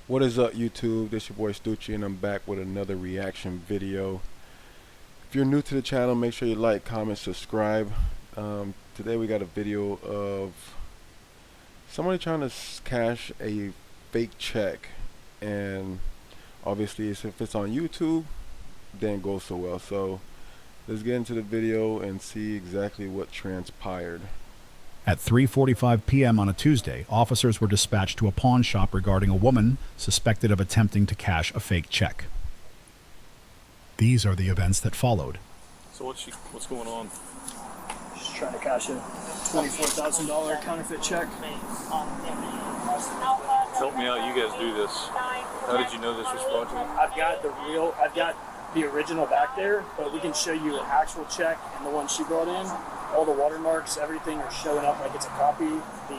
What is up, YouTube? This your boy Stucci, and I'm back with another reaction video. If you're new to the channel, make sure you like, comment, subscribe. Today we got a video of somebody trying to cash a fake check, and obviously if it's on YouTube, then it goes so well. So let's get into the video and see exactly what transpired. At 3:45 p.m. on a Tuesday, officers were dispatched to a pawn shop regarding a woman suspected of attempting to cash a fake check. These are the events that followed. So what's going on? Just trying to cash a $24,000 counterfeit check. Help me out, you guys do this. How did you know this was fraudulent? I've got the original back there, but we can show you an actual check and the one she brought in. All the watermarks, everything are showing up like it's a copy. The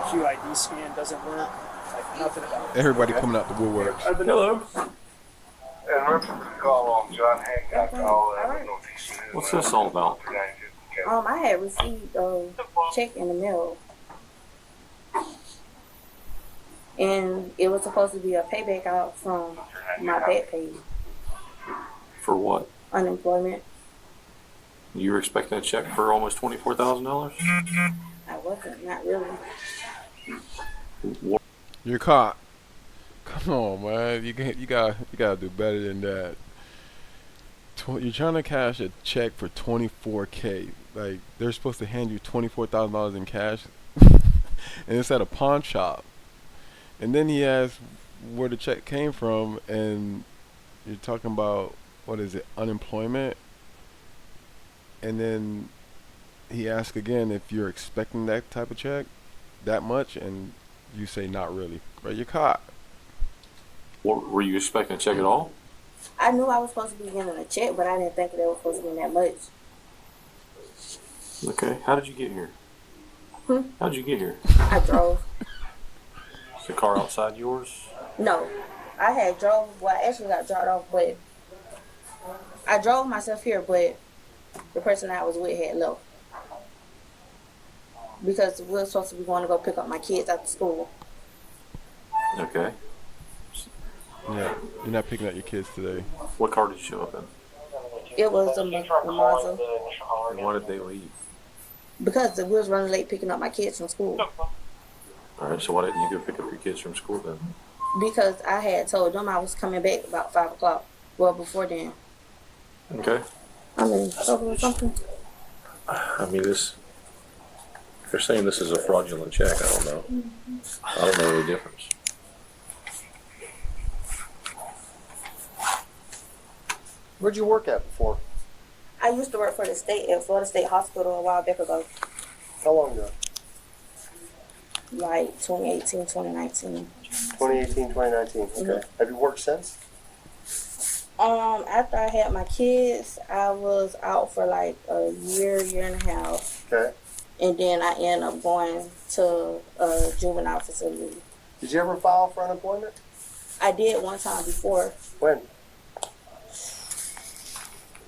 QID scan doesn't work. Like nothing about it. Everybody coming out the woodwork. Hello. And we're call on John Hancock. What's this all about? I had received a check in the mail, and it was supposed to be a payback out from my back pay, For what? unemployment. You were expecting a check for almost $24,000? I wasn't, not really. You're caught. Come on, man. You gotta do better than that. You're trying to cash a check for $24K. Like, they're supposed to hand you $24,000 in cash, and it's at a pawn shop. And then he asked where the check came from, and you're talking about, what is it, unemployment? And then he asked again if you're expecting that type of check, that much, and you say not really. Right? You're caught. Were you expecting a check at all? I knew I was supposed to be getting a check, but I didn't think they were supposed to be that much. Okay. How did you get here? How did you get here? I drove. Is the car outside yours? No, I had drove. Well, I actually got dropped off, but I drove myself here, but the person I was with had left because we were supposed to be going to go pick up my kids after school. Okay. Yeah, you're not picking up your kids today. What car did you show up in? It was a Mazda And why did they leave? because we was running late picking up my kids from school. Alright, so why didn't you go pick up your kids from school then? Because I had told them I was coming back about 5 o'clock. Well, before then. Okay. I mean, over something. I mean, if they're saying this is a fraudulent check, I don't know. I don't know the difference. Where'd you work at before? I used to work for the state at Florida State Hospital a while back ago, How long ago? like 2018, 2019. 2018, 2019. Okay. Have you worked since? After I had my kids, I was out for like a year, year and a half. Okay. And then I ended up going to a juvenile facility. Did you ever file for unemployment? I did one time before. When?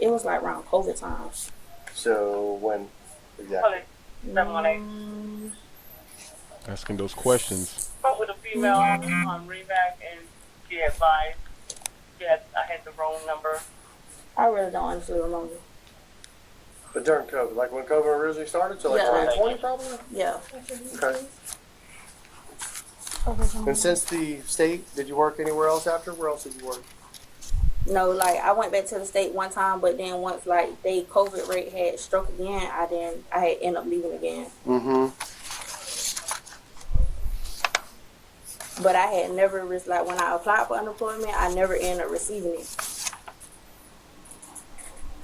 It was like around COVID time. So when exactly? Asking those questions. Spoke with a female on Reback, and she advised I had the wrong number. I really don't honestly remember. But during COVID, like when COVID originally started, so like Yeah. 2020 probably? Yeah. Okay. And since the state, did you work anywhere else after? Where else did you work? No, like I went back to the state one time, but then once like they COVID rate had struck again, I had ended up leaving again. Mm-hmm. But I had never like when I applied for unemployment, I never ended up receiving it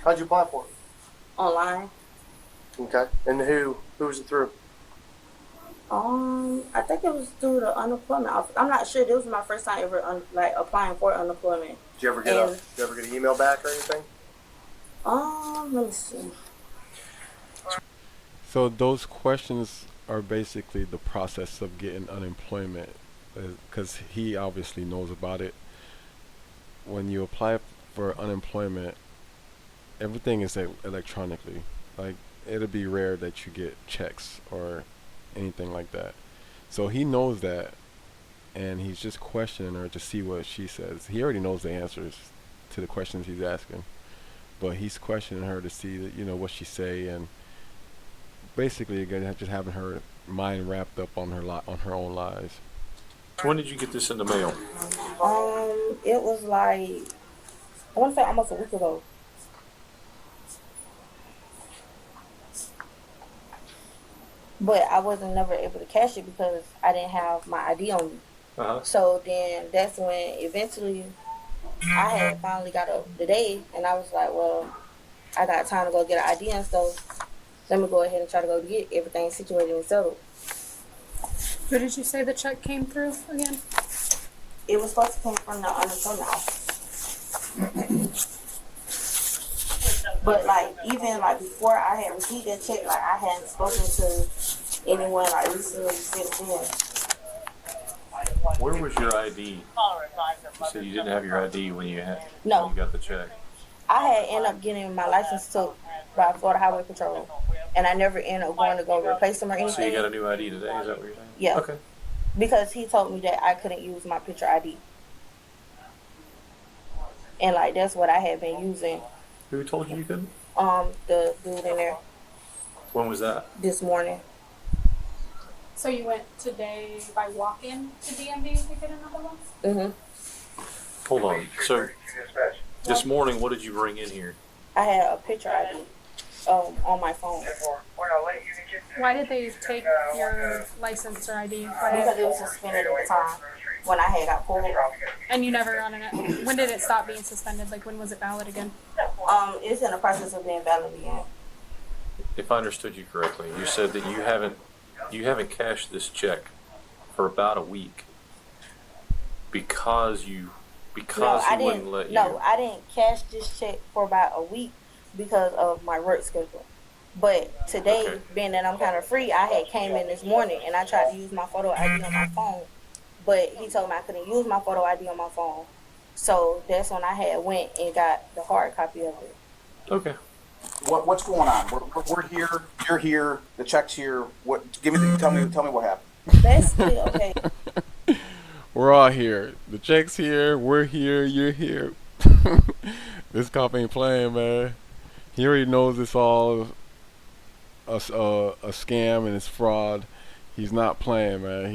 How'd you apply for it? online. Okay. And who was it through? I think it was through the unemployment office. I'm not sure. This was my first time ever like applying for unemployment. Did you ever get an email back or anything? Let me see. So those questions are basically the process of getting unemployment, because he obviously knows about it. When you apply for unemployment, everything is electronically. Like, it'll be rare that you get checks or anything like that. So he knows that, and he's just questioning her to see what she says. He already knows the answers to the questions he's asking, but he's questioning her to see that what she say, and basically again just having her mind wrapped up on her own lies. When did you get this in the mail? It was like, I want to say almost a week ago. But I wasn't never able to cash it because I didn't have my ID on me. Uh-huh. So then that's when eventually I had finally got up the day, and I was like, well, I got time to go get an ID and stuff. Let me go ahead and try to go get everything situated and settled. Who did you say the check came through again? It was supposed to come from the unemployment office. But like even like before I had received that check, like I hadn't spoken to anyone like recently since then. Where was your ID? You said you didn't have your ID when you No. when you got the check. I had ended up getting my license took by Florida Highway Patrol, and I never ended up going to go replace them or anything. So you got a new ID today? Is that what you're saying? Yeah. Okay. Because he told me that I couldn't use my picture ID, and like that's what I had been using. Who told you couldn't? The dude in there When was that? this morning. So you went today by walk-in to DMV to get another one? Mhm. Hold on. So this morning, what did you bring in here? I had a picture ID on my phone Why did they take your license or ID? because it was suspended at the time when I had got pulled. And you never run it. When did it stop being suspended? Like when was it valid again? It's in the process of being valid again. If I understood you correctly, you said that you haven't cashed this check for about a week because he wouldn't let you. No, I didn't cash this check for about a week because of my work schedule. But today, Okay. being that I'm kind of free, I had came in this morning and I tried to use my photo ID on my phone, but he told me I couldn't use my photo ID on my phone. So that's when I had went and got the hard copy of it. Okay. What's going on? We're here. You're here. The check's here. Tell me what happened. Basically, okay. We're all here. The check's here. We're here. You're here. This cop ain't playing, man. He already knows it's all a scam and it's fraud. He's not playing, man.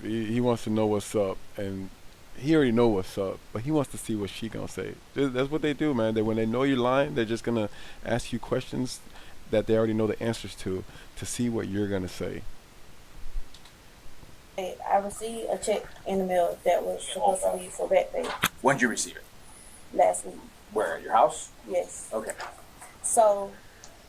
He wants to know what's up, and he already know what's up, but he wants to see what she gonna say. That's what they do, man. When they know you're lying, they're just gonna ask you questions that they already know the answers to see what you're gonna say. I received a check in the mail that was supposed to be for back pay When did you receive it? last week. Where? At your house? Yes. Okay. So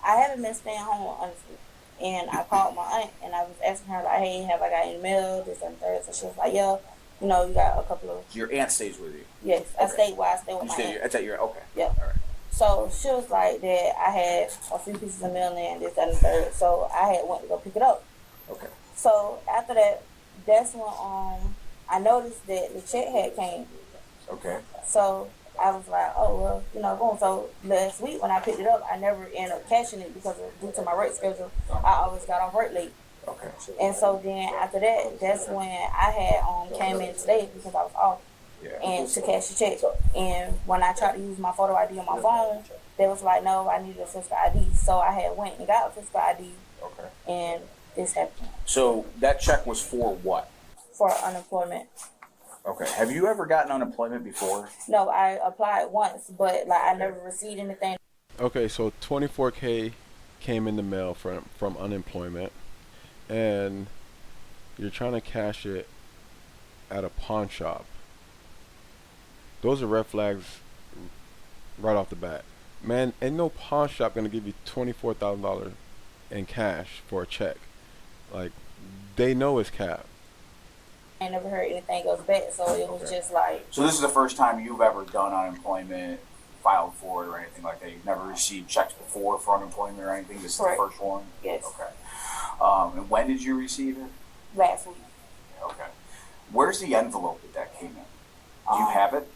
I haven't been staying home, honestly. And I called my aunt and I was asking her, like, hey, have I got any mail, this and that? So she was like, yeah, you got a couple of. Your aunt stays with you. Yes, I Okay. stayed where I stayed with You my stay. aunt. That's at your. Okay. Yeah. All right. So she was like that I had a few pieces of mail in, this, that, and the third. So I had went to go pick it up. Okay. So after that, that's when I noticed that the check had came. Okay. So I was like, oh, well, boom. So last week when I picked it up, I never ended up cashing it because due to my work schedule, I always got off work late. Okay. And so then after that, that's when I had came in today because I was off Yeah. and to cash the check. And when I tried to use my photo ID on my phone, they was like, no, I needed a physical ID. So I had went and got a physical ID, Okay. and this happened So that check was for what? for unemployment. Okay. Have you ever gotten unemployment before? No, I applied once, but like I never received anything. Okay, so 24K came in the mail from unemployment, and you're trying to cash it at a pawn shop. Those are red flags right off the bat. Man, ain't no pawn shop gonna give you $24,000 in cash for a check. Like, they know it's cap. I never heard anything else back, so it was just like, So this is the first time you've ever done unemployment, filed for it, or anything like that. You've never received checks before for unemployment or anything. This is Correct. the first one. yes, Okay. And when did you receive it? last week. Okay. Where's the envelope that came in? Do you have it?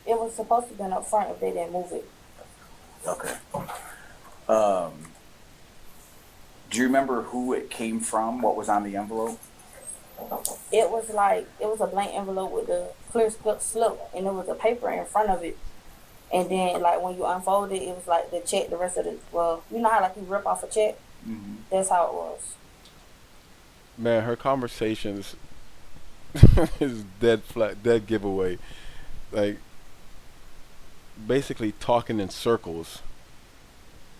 It was supposed to have been up front if they didn't move it. Okay. Do you remember who it came from? What was on the envelope? It was a blank envelope with the clear slip, and there was a paper in front of it. And then like when you unfold it, it was like the check. The rest of the you know how like you rip off a check. Mm-hmm. That's how it was. Man, her conversations is dead flat, dead giveaway. Like basically talking in circles.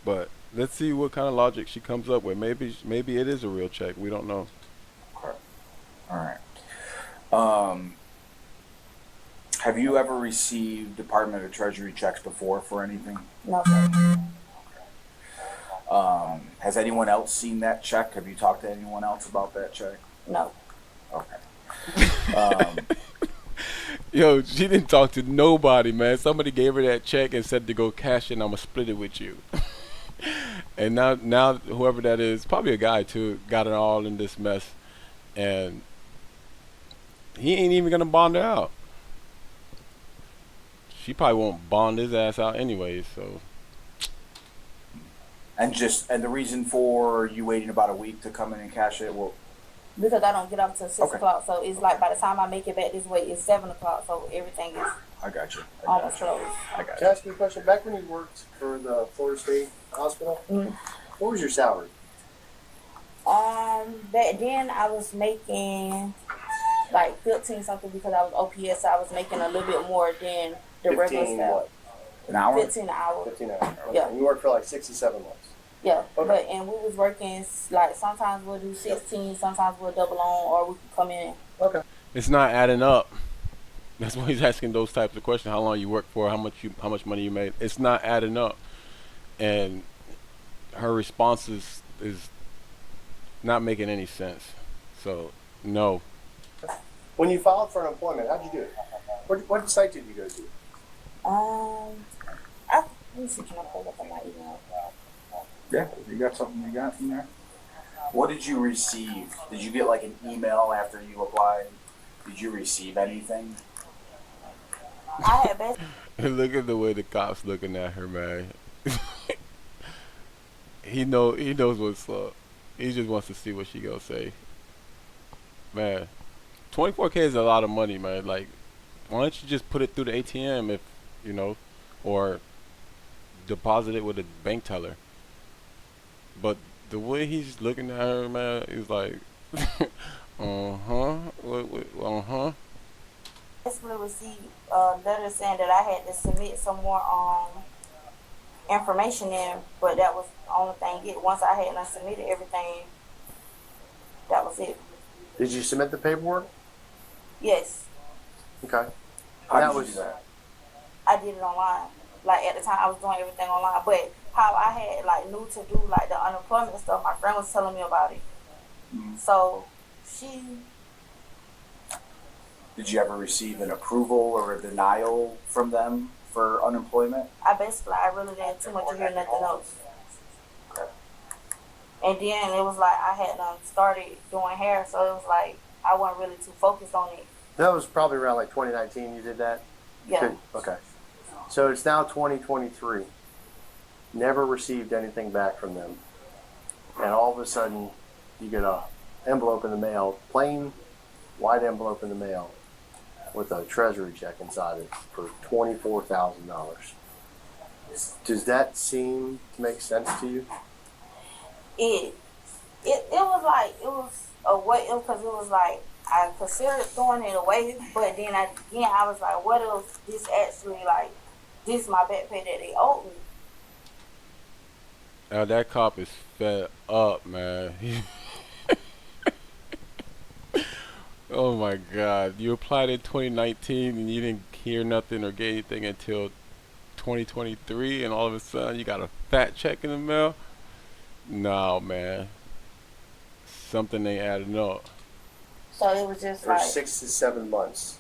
But let's see what kind of logic she comes up with. Maybe it is a real check. We don't know. Okay. All right. Have you ever received Department of Treasury checks before for anything? No, sir. Has anyone else seen that check? Have you talked to anyone else about that check? No. Okay. Yo, she didn't talk to nobody, man. Somebody gave her that check and said to go cash it and I'm going to split it with you. And now whoever that is, probably a guy too, got it all in this mess. And he ain't even going to bond her out. She probably won't bond his ass out anyway, so. And the reason for you waiting about a week to come in and cash it, well, Because I don't get off till 6 Okay. o'clock, so it's like by the time I make it back this way, it's 7 o'clock, so everything is I got you. almost closed. I got Can I ask you a question? Back when you worked for the Florida State Hospital, what was your salary? Back then I was making like 15 something because I was OPS, so I was making a little bit more than the regular 15 staff. what? An hour? 15 an hour. 15 hours. Okay. Yeah. And you worked for like 6 to 7 months. Yeah, Okay. and we was working like sometimes we'll do 16, sometimes we'll double on, or we could come in. Okay. It's not adding up. That's why he's asking those types of questions. How long you work for? How much money you made? It's not adding up. And her response is not making any sense. So no. When you filed for unemployment, how'd you do it? What site did you go to? Let me see, can I pull up on my email? Yeah, you got something you got in there? What did you receive? Did you get like an email after you applied? Did you receive anything? I had best. Look at the way the cops looking at her, man. He knows what's up. He just wants to see what she gonna say. Man, 24K is a lot of money, man. Like, why don't you just put it through the ATM if you know, or deposit it with a bank teller? But the way he's looking at her, man, is like, Basically received a letter saying that I had to submit some more information in, but that was the only thing. Once I had submitted everything, that was it. Did you submit the paperwork? Yes, Okay. How That did you was- do that? I did it online. Like at the time, I was doing everything online. But how I had knew to do like the unemployment stuff, my friend was telling me about it. So she. Did you ever receive an approval or a denial from them for unemployment? I really didn't too much to hear nothing else. Okay. And then it was like I had started doing hair, so it was like I wasn't really too focused on it. That was probably around like 2019 you did that? Yeah. Good. Okay. So it's now 2023. Never received anything back from them. And all of a sudden, you get a envelope in the mail, plain white envelope in the mail, with a Treasury check inside it for $24,000. Does that seem to make sense to you? It was a way because it was like I considered throwing it away, but then I was like, what if this actually this is my back pay that they owed me? Now that cop is fed up, man. Oh my God! You applied in 2019 and you didn't hear nothing or get anything until 2023, and all of a sudden you got a fat check in the mail. No, man. Something ain't adding up. So it was just For like 6 to 7 months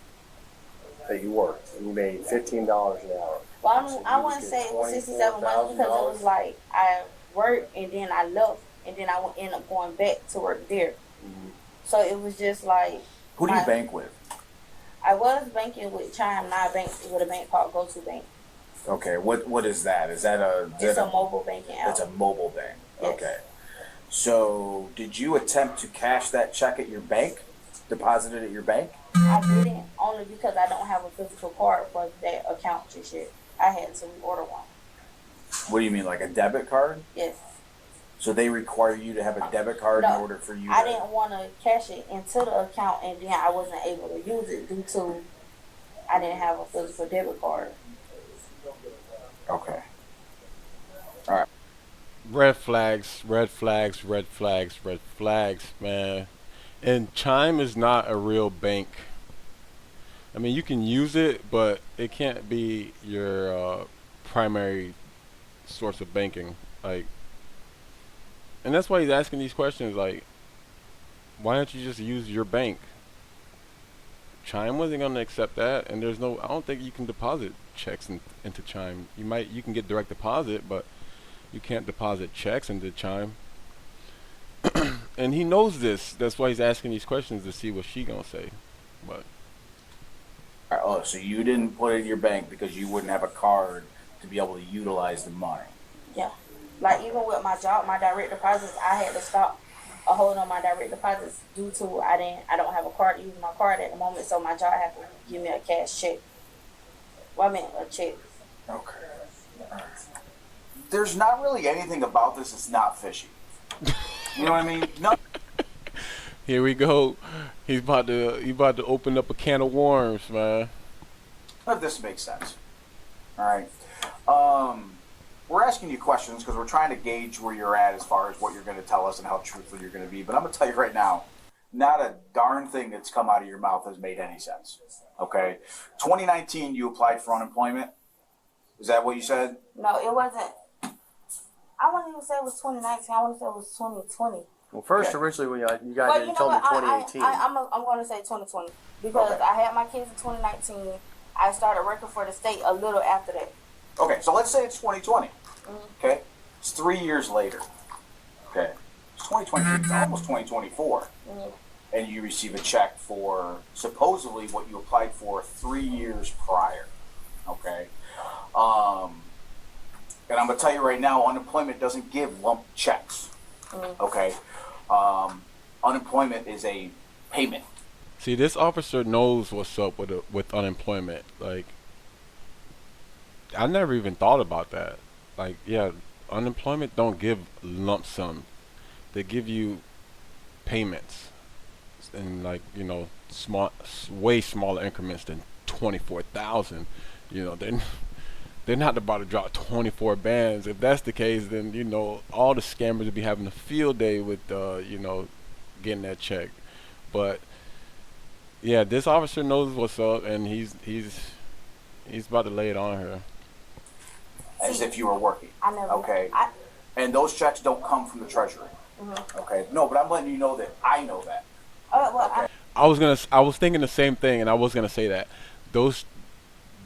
that you worked, and you made $15 an hour. well, So I you wouldn't was say it was getting 67 months because it was $24,000? like I worked and then I left and then I would end up going back to work there. So it was just like Who do you bank with? I was banking with Chime, now I bank with a bank called Go To Bank. Okay, what is that? Is that It's a mobile banking app. It's a mobile bank. Yes. Okay. So, did you attempt to cash that check at your bank? deposited at your bank? I didn't, only because I don't have a physical card for that account just yet. I had to reorder one. What do you mean, like a debit card? Yes. So they require you to have a debit card in order for you I to... didn't want to cash it into the account, and then I wasn't able to use it due to I didn't have a physical debit card. Okay. All right. Red flags, red flags, red flags, red flags, man. And Chime is not a real bank. I mean, you can use it, but it can't be your primary source of banking. Like, and that's why he's asking these questions. Like, why don't you just use your bank? Chime wasn't gonna accept that, and there's no. I don't think you can deposit checks into Chime. You can get direct deposit, but you can't deposit checks into Chime. And he knows this. That's why he's asking these questions to see what she gonna say. But All right, oh, so you didn't put it in your bank because you wouldn't have a card to be able to utilize the money. Yeah. Like, even with my job, my direct deposits, I had to stop a hold on my direct deposits due to I don't have a card to use my card at the moment, so my job had to give me a cash check. Well, I meant a check. Okay. There's not really anything about this that's not fishy. You know what I mean? No. here we go. He's about to open up a can of worms, man. If this makes sense. All right. We're asking you questions because we're trying to gauge where you're at as far as what you're going to tell us and how truthful you're going to be. But I'm going to tell you right now, not a darn thing that's come out of your mouth has made any sense. Okay? 2019, you applied for unemployment. Is that what you said? No, it wasn't. I wouldn't even say it was 2019. I want to say it was 2020. Well, first, Okay. originally, when you guys didn't tell me 2018. I'm going to say 2020 because Okay. I had my kids in 2019. I started working for the state a little after that. Okay, so let's say it's 2020. Mm-hmm. Okay? It's 3 years later. Okay? It's 2023. It's almost 2024. Mm-hmm. And you receive a check for supposedly what you applied for 3 years prior. Okay? And I'm going to tell you right now, unemployment doesn't give lump checks. Mm-hmm. Okay? Unemployment is a payment. See, this officer knows what's up with unemployment. Like, I never even thought about that. Like, yeah, unemployment don't give lump sum. They give you payments in, like, you know, way smaller increments than 24,000. You know, they're not about to drop 24 bands. If that's the case, then, you know, all the scammers would be having a field day with, you know, getting that check. But yeah, this officer knows what's up, and he's about to lay it on her. As if you were working. I never. Okay. And those checks don't come from the Treasury. Mm-hmm. Okay. No, but I'm letting you know that I know that. Well, Okay. I was thinking the same thing, and I was gonna say that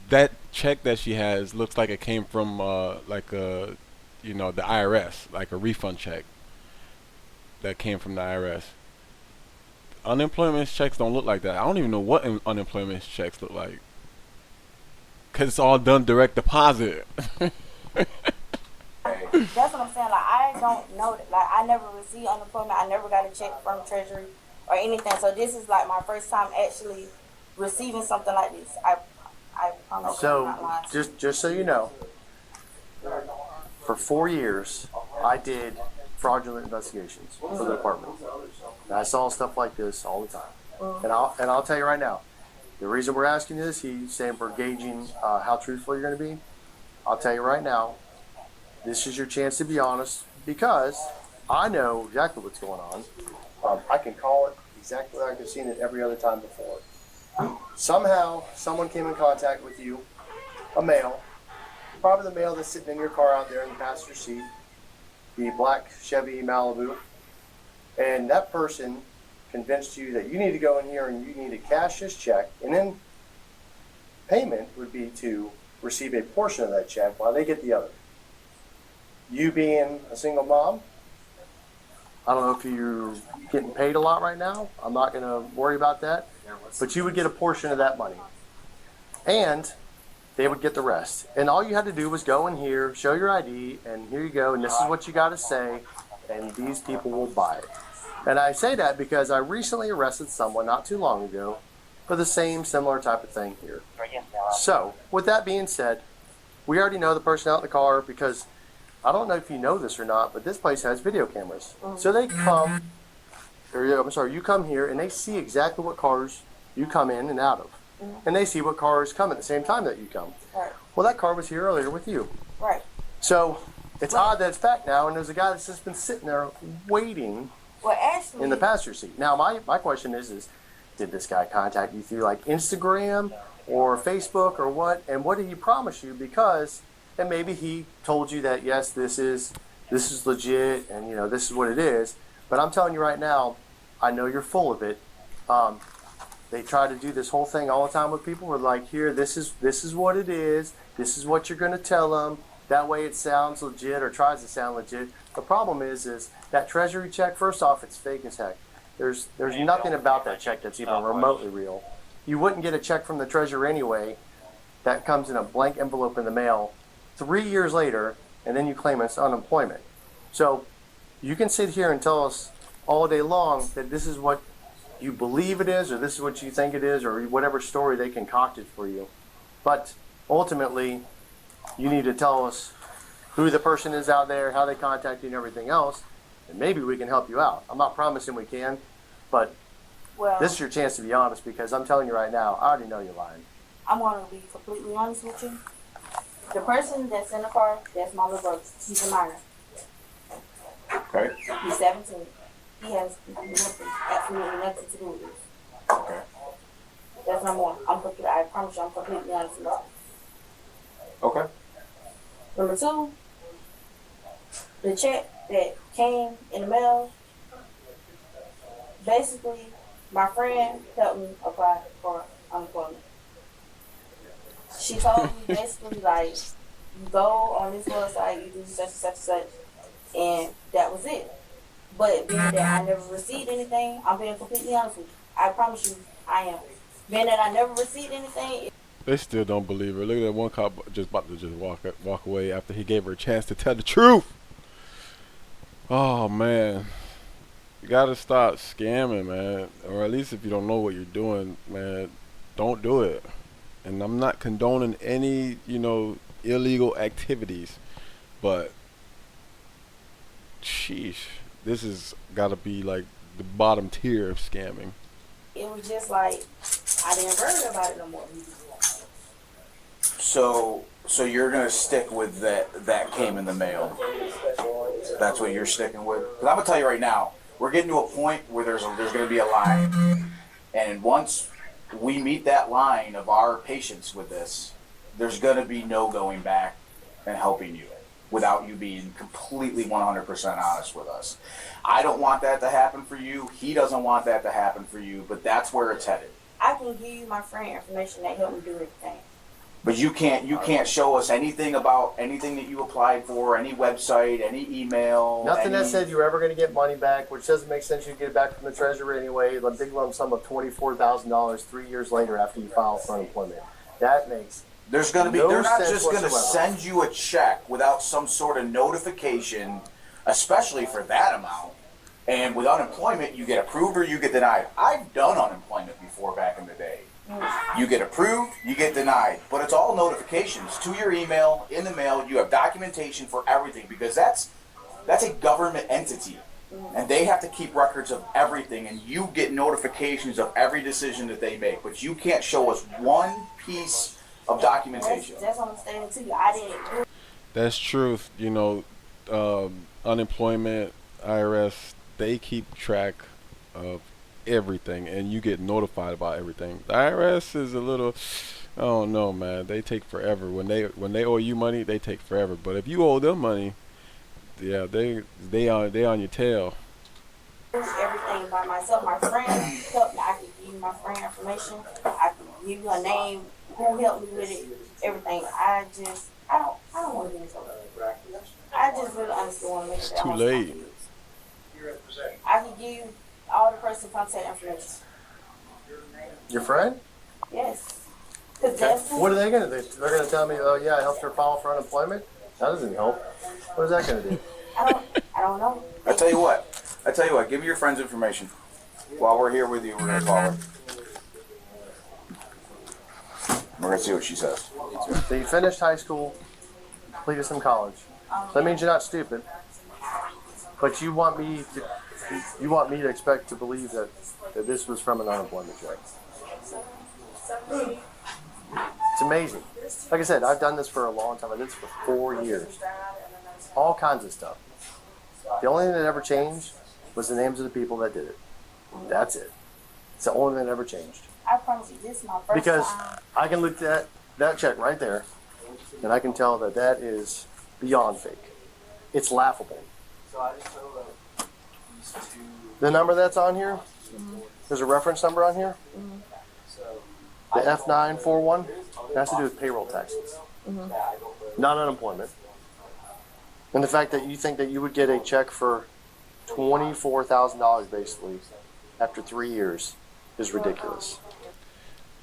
that check that she has looks like it came from like you know, the IRS, like a refund check that came from the IRS. Unemployment checks don't look like that. I don't even know what unemployment checks look like, cause it's all done direct deposit. That's what I'm saying. Like, I don't know that. Like, I never received unemployment. I never got a check from Treasury or anything. So this is like my first time actually receiving something like this. I promise you I'm not lying. So, just so you know, for 4 years, I did fraudulent investigations for the department. And I saw stuff like this all the time. And I'll tell you right now, the reason we're asking this, he's saying we're gauging how truthful you're going to be. I'll tell you right now, this is your chance to be honest, because I know exactly what's going on. I can call it exactly like I've seen it every other time before. Somehow, someone came in contact with you, a male, probably the male that's sitting in your car out there in the passenger seat, the black Chevy Malibu, and that person convinced you that you need to go in here and you need to cash this check, and then payment would be to receive a portion of that check while they get the other. You being a single mom, I don't know if you're getting paid a lot right now. I'm not going to worry about that. But you would get a portion of that money. And they would get the rest. And all you had to do was go in here, show your ID, and here you go, and this is what you got to say, and these people will buy it. And I say that because I recently arrested someone not too long ago for the same similar type of thing here. So, with that being said, we already know the person out in the car because I don't know if you know this or not, but this place has video cameras. So they come, you come here and they see exactly what cars you come in and out of. And they see what cars come at the same time that you come. Right. Well, that car was here earlier with you. Right. So it's odd that it's back now, and there's a guy that's just been sitting there waiting Well, actually, in the passenger seat. Now, my question is, did this guy contact you through like Instagram or Facebook or what? And what did he promise you? Because, and maybe he told you that yes, this is legit, and you know this is what it is. But I'm telling you right now, I know you're full of it. They try to do this whole thing all the time with people. We're like, here, this is what it is. This is what you're going to tell them. That way it sounds legit or tries to sound legit. The problem is that Treasury check, first off, it's fake as heck. There's nothing about that check that's even remotely real. You wouldn't get a check from the Treasury anyway that comes in a blank envelope in the mail 3 years later, and then you claim it's unemployment. So you can sit here and tell us all day long that this is what you believe it is, or this is what you think it is, or whatever story they concocted for you. But ultimately, you need to tell us who the person is out there, how they contact you, and everything else, and maybe we can help you out. I'm not promising we can, but this is your chance to be honest, because I'm telling you right now, I already know you're lying. I'm going to be completely honest with you. The person that's in the car, that's my little brother. He's a minor. Okay. He's 17. He has nothing, absolutely nothing to do with this. Okay. That's number one. I promise you, I'm completely honest with you. Okay. Number two, the check that came in the mail, basically, my friend helped me apply for unemployment. She told me basically, like, you go on this website, you do such and such and such, and that was it. But being that I never received anything, I'm being completely honest with you. I promise you, I am. Being that I never received anything. They still don't believe her. Look at that one cop just about to just walk away after he gave her a chance to tell the truth. Oh man, you gotta stop scamming, man. Or at least if you don't know what you're doing, man, don't do it. And I'm not condoning any, illegal activities, but sheesh, this has got to be like the bottom tier of scamming. It was just like I didn't worry about it no more. So you're gonna stick with that came in the mail. That's what you're sticking with. Because I'm gonna tell you right now, we're getting to a point where there's gonna be a line, and once we meet that line of our patience with this, there's gonna be no going back and helping you without you being completely 100% honest with us. I don't want that to happen for you. He doesn't want that to happen for you. But that's where it's headed. I can give you my friend information that helped me do everything. But you can't show us anything about anything that you applied for, any website, any email. Nothing that said you were ever going to get money back, which doesn't make sense. You get it back from the Treasury anyway. A big lump sum of $24,000 3 years later after you file for unemployment. That makes they're not just going to send you a check without some sort of notification, especially for that amount. And with unemployment, you get approved or you get denied. I've done unemployment before back in the day. You get approved, you get denied. But it's all notifications to your email, in the mail. You have documentation for everything because that's a government entity. And they have to keep records of everything. And you get notifications of every decision that they make. But you can't show us one piece of documentation. That's what I'm saying to you. I didn't do it. That's truth. Unemployment, IRS, they keep track of everything, and you get notified about everything. The IRS is a little, I don't know, man. They take forever. When they owe you money, they take forever. But if you owe them money, yeah, they on your tail. Everything by myself. My friend helped me. I could give you my friend information. I could give you her name, who helped me with it, everything. I don't want to get into it. I just really honestly want to make sure. It's too late. I can give you all the personal contact information. Your friend? Yes. What are they going to do? They're going to tell me, oh yeah, I helped her file for unemployment? That doesn't help. What is that going to do? I don't know. I tell you what. Give me your friend's information. While we're here with you, we're gonna call her. We're gonna see what she says. So you finished high school, completed some college. So that means you're not stupid. But you want me to expect to believe that this was from an unemployment check. It's amazing. Like I said, I've done this for a long time. I did this for 4 years. All kinds of stuff. The only thing that ever changed was the names of the people that did it. That's it. It's the only thing that ever changed. I promise you, this is my first Because time. I can look at that check right there, and I can tell that that is beyond fake. It's laughable. The number that's on here, there's a reference number on here. The F941, it has to do with payroll taxes, not unemployment. And the fact that you think that you would get a check for $24,000 basically after 3 years is ridiculous.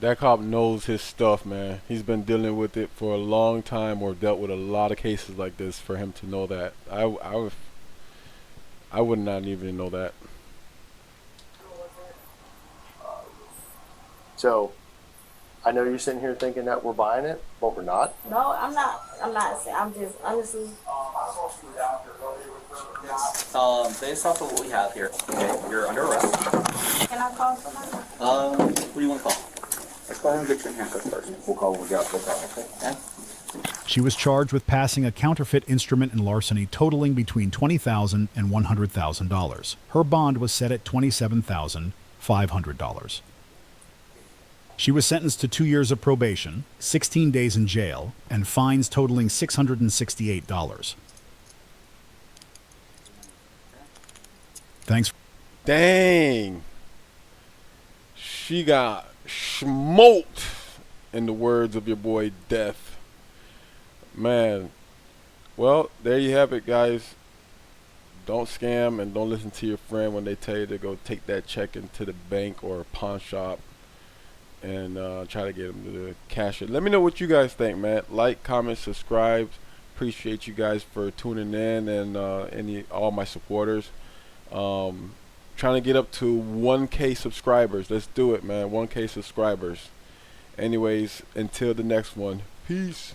That cop knows his stuff, man. He's been dealing with it for a long time, or dealt with a lot of cases like this for him to know that. I would not even know that. So I know you're sitting here thinking that we're buying it, but we're not. No, I'm not. I'm just honestly. Based off of what we have here, okay, you're under arrest. Can I call somebody? What do you want to call? Let's go ahead and get your handcuffs first. We'll call when we got okay? Okay. She was charged with passing a counterfeit instrument and larceny totaling between $20,000 and $100,000. Her bond was set at $27,500. She was sentenced to 2 years of probation, 16 days in jail, and fines totaling $668. Thanks. Dang. She got smoked, in the words of your boy Death. Man. Well, there you have it, guys. Don't scam and don't listen to your friend when they tell you to go take that check into the bank or a pawn shop and try to get them to cash it. Let me know what you guys think, man. Like, comment, subscribe. Appreciate you guys for tuning in and all my supporters. Trying to get up to 1K subscribers. Let's do it, man. 1K subscribers. Anyways, until the next one. Peace.